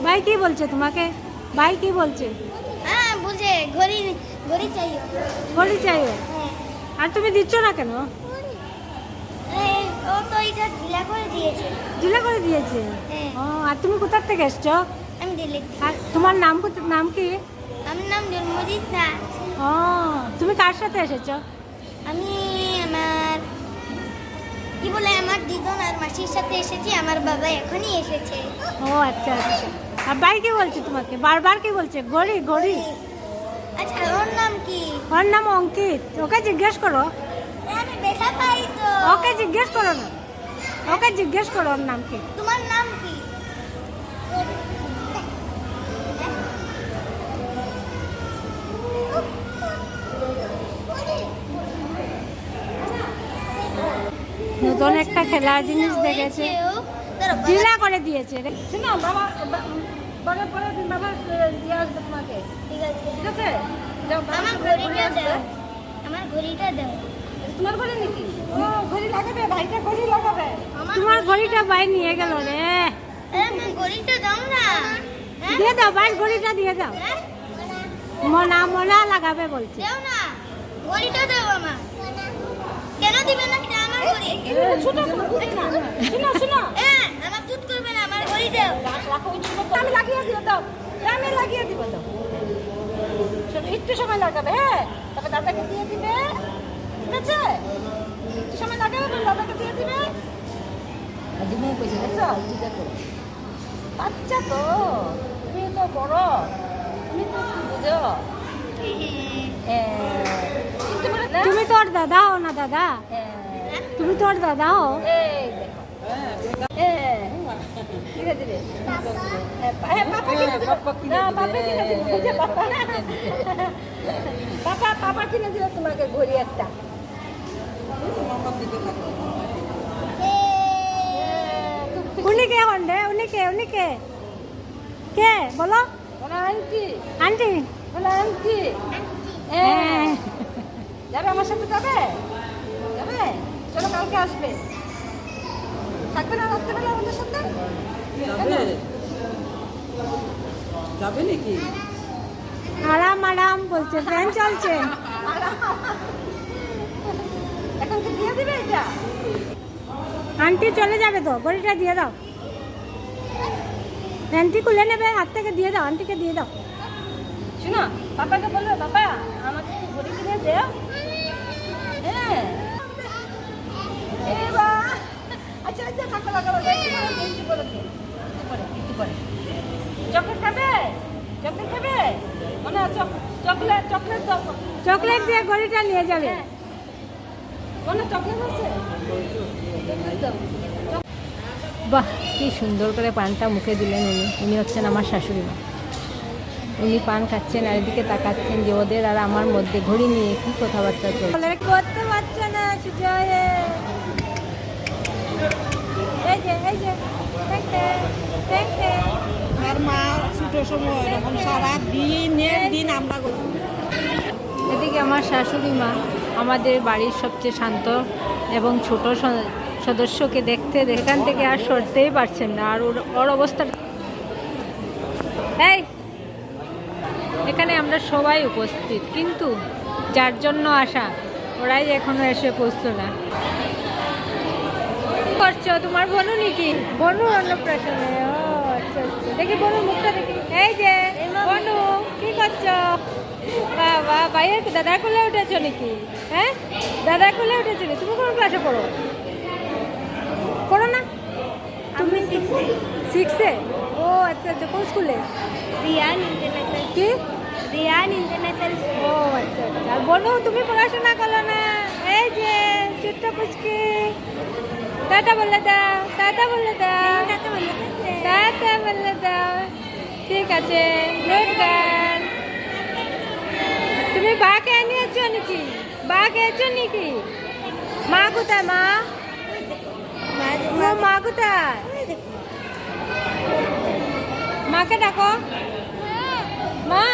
ভাই কি বলছে তোমাকে? ভাই কি বলছে? হ্যাঁ বলছে ঘড়ি ঘড়ি চাই। ঘড়ি চাইও? হ্যাঁ। আর তুমি দিচ্ছ না কেন? ও তো এটা ঢিলা করে দিয়েছে। ঢিলা করে দিয়েছে? হ্যাঁ। ও, আর তুমি কোথা থেকে এসছো? আমি দিল্লি। আর তোমার নাম নাম কি? আমার নাম জন্মজিৎ না। ও, তুমি কার সাথে এসেছো? আমি আমার কি বলে আমার দিদন আর মাসির সাথে এসেছি। আমার বাবা এখনই এসেছে। ও আচ্ছা আচ্ছা। আর ভাই কি বলছে তোমাকে? বারবার কি বলছে? ঘড়ি ঘড়ি। আচ্ছা ওর নাম কি? ওর নাম অঙ্কিত। ওকে জিজ্ঞেস করো। আমি দেখা পাই তো। ওকে জিজ্ঞেস করো না। ওকে জিজ্ঞেস করো ওর নাম কি। তোমার নাম কি? নতুন একটা খেলার জিনিস দেখেছে, ঢিলা করে দিয়েছে। শোনো বাবা, পরে পরে বাবা দিয়ে আসবে তোমাকে। ঠিক আছে। ঠিক আছে, আমার ঘড়িটা দাও। আমার ঘড়িটা দাও। তোমার ঘড়ি নাকি? ও ঘড়ি লাগাবে, ভাইটা ঘড়ি লাগাবে। তোমার ঘড়িটা ভাই নিয়ে গেল রে। আমার ঘড়িটা দাও না। হ্যাঁ? দিয়ে দাও, ভাই ঘড়িটা দিয়ে দাও। হ্যাঁ? মোনা মোনা লাগাবে বলছে। দাও না। ঘড়িটা দাও আমার। কেন দিবে না? এটা আমার ঘড়ি। শোনো শোনো শোনো, হ্যাঁ, আমার দুধ করবে না। আমার ঘড়ি দাও। আমি লাগিয়ে দিব, দাও আমি লাগিয়ে দিব, দাও। শোনো, একটু সময় লাগাবে, হ্যাঁ, তবে দাদাকে দিয়ে দিবে। ঠিক আছে, একটু সময় লাগাবে, দাদাকে দিয়ে দিবে। তুমি বুঝে গেছো? বুঝে তো বাচ্চা তো, তুমি তো বড়, তুমি তো বুঝো। তুমি তোর দাদা হও না? দাদা, তুমি তোর দাদা হও। পাপা কিনে দিল তোমাকে ঘড়ি একটা। উনি কে হন্ডে? উনি কে? উনি কে? কে বলো? আন্টি। আন্টি বলো, আন্টি। যাবে আমার সাথে? যাবে যাবে, চলো কালকে আসবে। থাকবে না রাত্রেবেলা আমাদের সাথে? যাবে নাকি? আরাম আরাম বলছে, ফ্যান চলছে। এখন কি দিয়ে দিবে এটা? আন্টি চলে যাবে তো, ঘড়িটা দিয়ে দাও। আন্টি খুলে নেবে, হাত থেকে দিয়ে দাও, আন্টিকে দিয়ে দাও। শোনো, পাপাকে বলবে, পাপা আমাকে একটু ঘড়ি কিনে দেও। হ্যাঁ, আচ্ছা আচ্ছা, থাকো লাগাবো। চকলেট খাবে? চকলেট খাবে? মানে চকলেট চকলেট চকলেট দিয়ে ঘড়িটা নিয়ে যাবে। কোনো চকলেট আছে? বাহ, কি সুন্দর করে পানটা মুখে দিলেন উনি। উনি হচ্ছেন আমার শাশুড়ি মা। উনি পান খাচ্ছেন আর এদিকে তাকাচ্ছেন যে ওদের আর আমার মধ্যে ঘড়ি নিয়ে কি কথাবার্তা চলছে। করতে পারছে না সুজয়। এই যে এই যে আর মা ছুটোর সময় এরকম সারা দিন আমরা করছি। এদিকে আমার শাশুড়ি মা আমাদের বাড়ির সবচেয়ে শান্ত এবং ছোট সদস্যকে দেখতে এখান থেকে আর সরতেই পারছেন না। আর ওর অবস্থা, এই এখানে আমরা সবাই উপস্থিত, কিন্তু যার জন্য আসা ওরাই এখনো এসে পৌঁছলো না। কি করছো? তোমার বনু নাকি? বনু অন্নপ্রাশনে? ও আচ্ছা আচ্ছা, দেখি বনুর মুখটা দেখি। এই যে বনু, কি করছো? বাবা, ভাইয়ের দাদার কোলে উঠেছো নাকি? হ্যাঁ, দাদার কোলে উঠেছো নাকি? তুমি কোন ক্লাসে পড়ো? পড়ো না তুমি? 6-এ? ও আচ্ছা আচ্ছা, কোন স্কুলে? রিয়ান ইন্টারন্যাশনাল। কি? রিয়ান ইন্টারন্যাশনাল। ও আচ্ছা আচ্ছা। আর বনু, তুমি পড়াশোনা করো না? এই যে ছোট্ট পুচকি, টাটা বলে দাও, টাটা বলে দাও, টাটা বলে দাও। ঠিক আছে, গুড গার্ল। তুমি বাকে নিয়েছো নাকি? বাকে এসো নাকি? মা কোথায়? মা, মা কোথায়? মাকে ডাকো। মা।